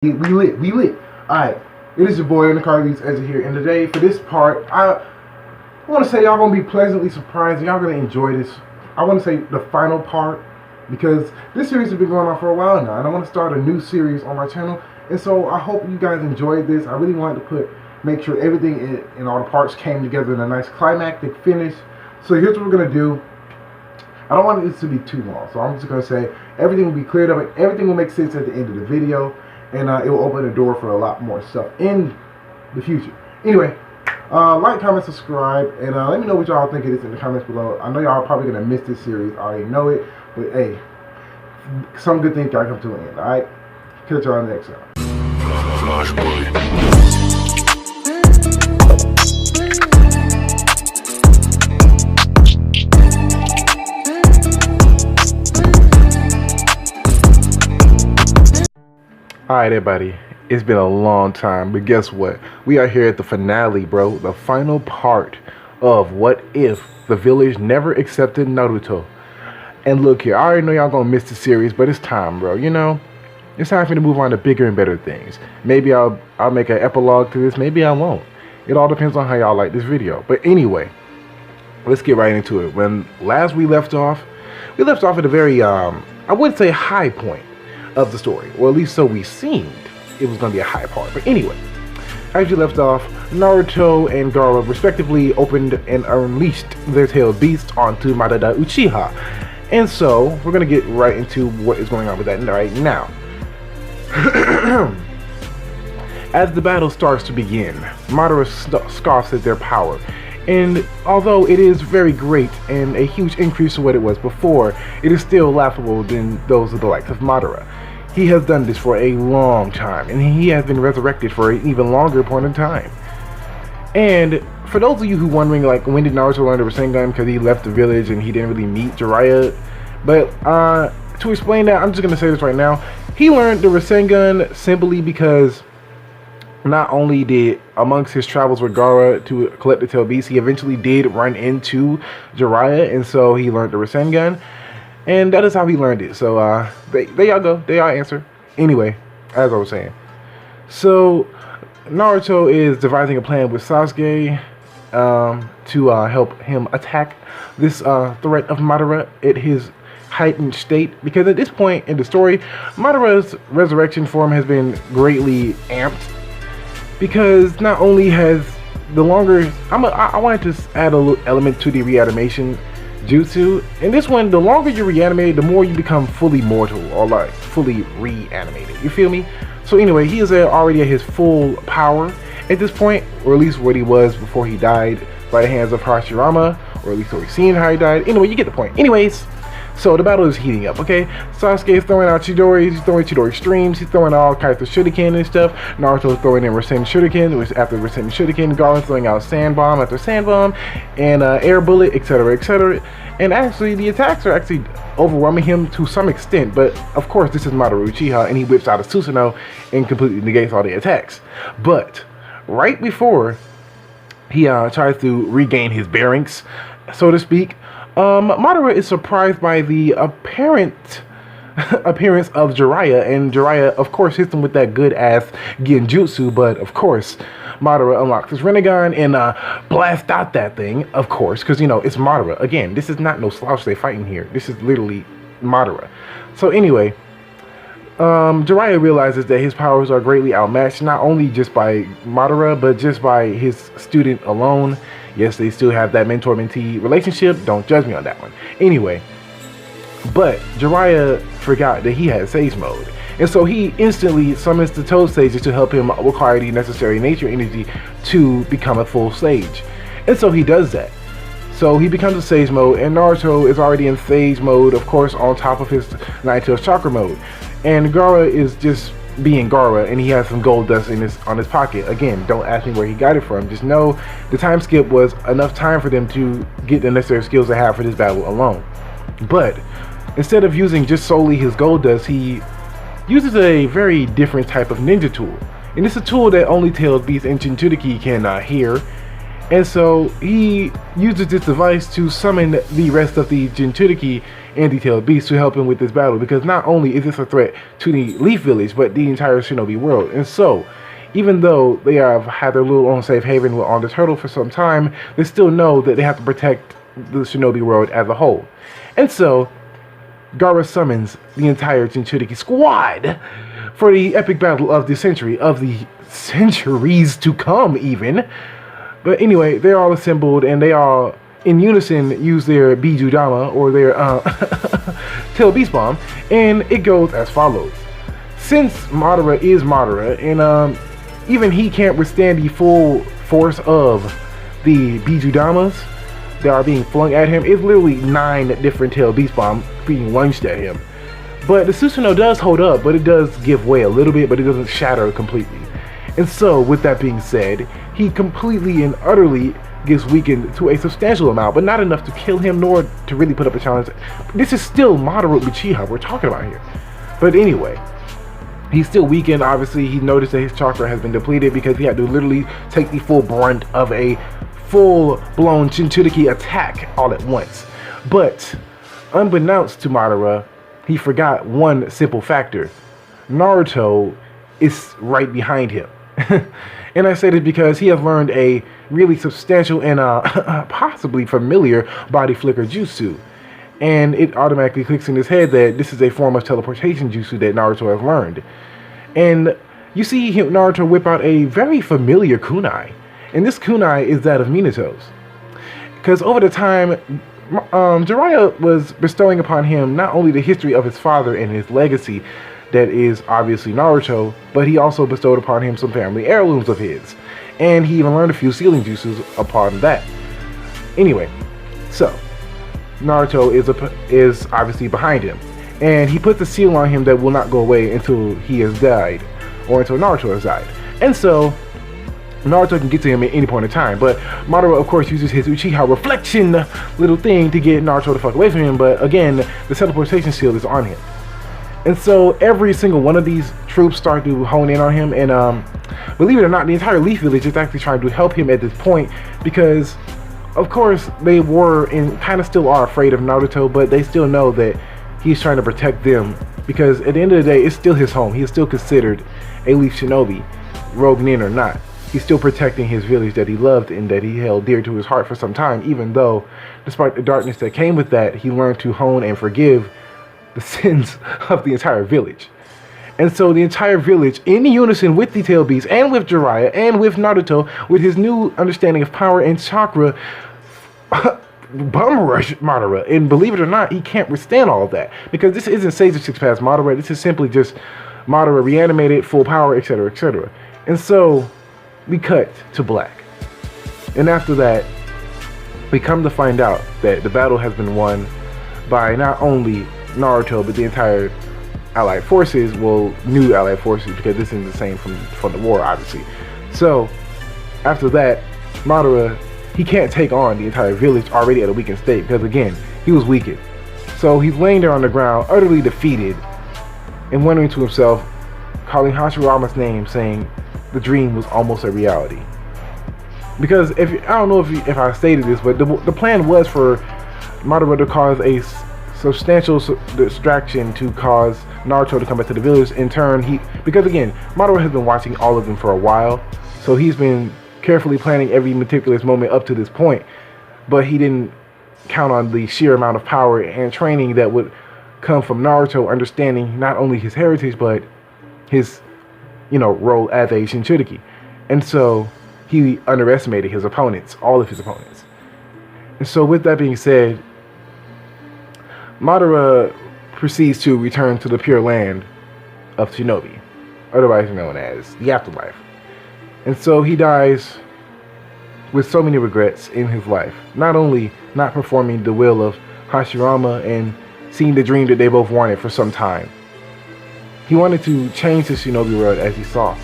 We lit. Alright, it is your boy in the car leads Ezra here, and today for this part, I want to say y'all gonna be pleasantly surprised. Y'all gonna enjoy this. I want to say the final part because this series has been going on for a while now, and I want to start a new series on my channel. And so I hope you guys enjoyed this. I really wanted to make sure everything in all the parts came together in a nice climactic finish. So here's what we're gonna do. I don't want this to be too long, so I'm just gonna say everything will be cleared up and everything will make sense at the end of the video. And it will open the door for a lot more stuff in the future. Anyway, like, comment, subscribe, and let me know what y'all think of this in the comments below. I know y'all are probably going to miss this series. I already know it. But, hey, some good things got to come to an end, alright? Catch y'all next time. Alright everybody, it's been a long time, but guess what? We are here at the finale, bro. The final part of What If the Village Never Accepted Naruto. And look here, I already know y'all gonna miss the series, but it's time, bro. You know, it's time for me to move on to bigger and better things. Maybe I'll make an epilogue to this, maybe I won't. It all depends on how y'all like this video. But anyway, let's get right into it. When last we left off at a very, I would say high point of the story, or at least so we seemed it was going to be a high part. But anyway, as you left off, Naruto and Gaara respectively opened and unleashed their tailed beasts onto Madara Uchiha, and so we're going to get right into what is going on with that right now. As the battle starts to begin, Madara scoffs at their power, and although it is very great and a huge increase to what it was before, it is still laughable than those of the likes of Madara. He has done this for a long time, and he has been resurrected for an even longer point in time. And for those of you who are wondering, like, when did Naruto learn the Rasengan? Because he left the village and he didn't really meet Jiraiya. But to explain that, I'm just going to say this right now. He learned the Rasengan simply because not only did, amongst his travels with Gaara to collect the tail beast, he eventually did run into Jiraiya, and so he learned the Rasengan. And that is how he learned it. So there y'all go. There y'all answer. Anyway, as I was saying. So Naruto is devising a plan with Sasuke to help him attack this threat of Madara at his heightened state. Because at this point in the story, Madara's resurrection form has been greatly amped. Because not only has the longer... I wanted to add a little element to the reanimation jutsu. In this one, the longer you reanimate, the more you become fully mortal, or like fully reanimated. You feel me? So anyway, he is already at his full power at this point, or at least what he was before he died by the hands of Hashirama, or at least we've seen how he died. Anyway, you get the point. Anyways, so the battle is heating up, okay? Sasuke is throwing out Chidoris, he's throwing Chidori streams, he's throwing all kinds of shuriken and stuff. Naruto is throwing in Rasen shuriken, which after Rasen shuriken, Gaara throwing out sand bomb after sand bomb, and air bullet, etc., etc. And actually, the attacks are actually overwhelming him to some extent, but of course, this is Madara Uchiha, and he whips out his Susanoo and completely negates all the attacks. But right before he tries to regain his bearings, so to speak, Madara is surprised by the apparent appearance of Jiraiya, and Jiraiya, of course, hits him with that good-ass Genjutsu, but of course, Madara unlocks his Rinnegan and blasts out that thing, of course, because, you know, it's Madara. Again, this is not no slouch they fighting here. This is literally Madara. So anyway, Jiraiya realizes that his powers are greatly outmatched, not only just by Madara, but just by his student alone. Yes, they still have that mentor-mentee relationship. Don't judge me on that one. Anyway, but Jiraiya forgot that he had Sage Mode. And so he instantly summons the Toad Sages to help him acquire the necessary nature energy to become a full Sage. And so he does that. So he becomes a Sage Mode, and Naruto is already in Sage Mode, of course, on top of his Nine-Tails Chakra Mode. And Gaara is just being Gaara, and he has some gold dust in on his pocket. Again, don't ask me where he got it from. Just know the time skip was enough time for them to get the necessary skills they have for this battle alone. But instead of using just solely his gold dust, he uses a very different type of ninja tool. And it's a tool that only Tailed Beast and Jinchuriki can hear. And so he uses this device to summon the rest of the Jinchuriki and detailed beasts to help him with this battle, because not only is this a threat to the Leaf Village, but the entire Shinobi world. And so, even though they have had their little own safe haven on the turtle for some time, they still know that they have to protect the Shinobi world as a whole. And so, Gaara summons the entire Jinchuriki squad for the epic battle of the century, of the centuries to come even. But anyway, they're all assembled and they all in unison use their Bijudama, or their Tail Beast Bomb, and it goes as follows. Since Madara is Madara, and even he can't withstand the full force of the Bijudamas that are being flung at him, it's literally 9 different Tail Beast Bombs being lunged at him. But the Susanoo does hold up, but it does give way a little bit, but it doesn't shatter completely. And so, with that being said, he completely and utterly gets weakened to a substantial amount, but not enough to kill him, nor to really put up a challenge. This is still Madara Uchiha we're talking about here. But anyway, he's still weakened. Obviously, he noticed that his chakra has been depleted because he had to literally take the full brunt of a full-blown Jinchuriki attack all at once. But, unbeknownst to Madara, he forgot one simple factor. Naruto is right behind him. And I say this because he has learned a really substantial and possibly familiar body flicker jutsu. And it automatically clicks in his head that this is a form of teleportation jutsu that Naruto has learned. And you see Naruto whip out a very familiar kunai. And this kunai is that of Minato's. Because over the time, Jiraiya was bestowing upon him not only the history of his father and his legacy, that is obviously Naruto, but he also bestowed upon him some family heirlooms of his. And he even learned a few sealing jutsus upon that. Anyway, so Naruto is obviously behind him. And he puts a seal on him that will not go away until he has died, or until Naruto has died. And so Naruto can get to him at any point in time, but Madara of course uses his Uchiha reflection little thing to get Naruto the fuck away from him, but again, the teleportation seal is on him. And so every single one of these troops start to hone in on him, and believe it or not, the entire Leaf Village is actually trying to help him at this point, because of course they were and kind of still are afraid of Naruto, but they still know that he's trying to protect them, because at the end of the day, it's still his home. He is still considered a Leaf Shinobi, Rogue Nin or not. He's still protecting his village that he loved and that he held dear to his heart for some time, even though, despite the darkness that came with that, he learned to hone and forgive the sins of the entire village. And so the entire village, in unison with the Tail Beast and with Jiraiya and with Naruto, with his new understanding of power and chakra, bum rush Madara. And believe it or not, he can't withstand all of that, because this isn't Sage 6 Pass Madara. This is simply just Madara reanimated, full power, etc., etc. And so we cut to black. And after that, we come to find out that the battle has been won by not only Naruto, but the entire allied forces, well, new allied forces, because this isn't the same from the war, obviously. So after that, Madara, he can't take on the entire village already at a weakened state, because again, he was weakened. So he's laying there on the ground, utterly defeated, and wondering to himself, calling Hashirama's name, saying the dream was almost a reality. Because I don't know if I stated this, but the plan was for Madara to cause a substantial distraction to cause Naruto to come back to the village. In turn, because again, Madara has been watching all of them for a while, so he's been carefully planning every meticulous moment up to this point, but he didn't count on the sheer amount of power and training that would come from Naruto understanding not only his heritage, but his, role as a Jinchuriki. And so he underestimated his opponents, all of his opponents. And so with that being said, Madara proceeds to return to the pure land of Shinobi, otherwise known as the afterlife. And so he dies with so many regrets in his life, not only not performing the will of Hashirama and seeing the dream that they both wanted for some time. He wanted to change the Shinobi world as he saw,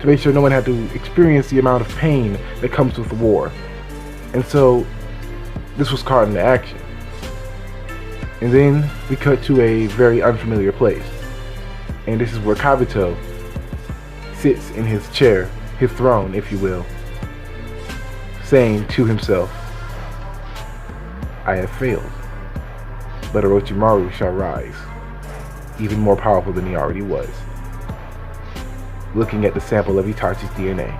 to make sure no one had to experience the amount of pain that comes with the war. And so this was caught into action. And then we cut to a very unfamiliar place. And this is where Kabuto sits in his chair, his throne, if you will, saying to himself, I have failed, but Orochimaru shall rise, even more powerful than he already was. Looking at the sample of Itachi's DNA,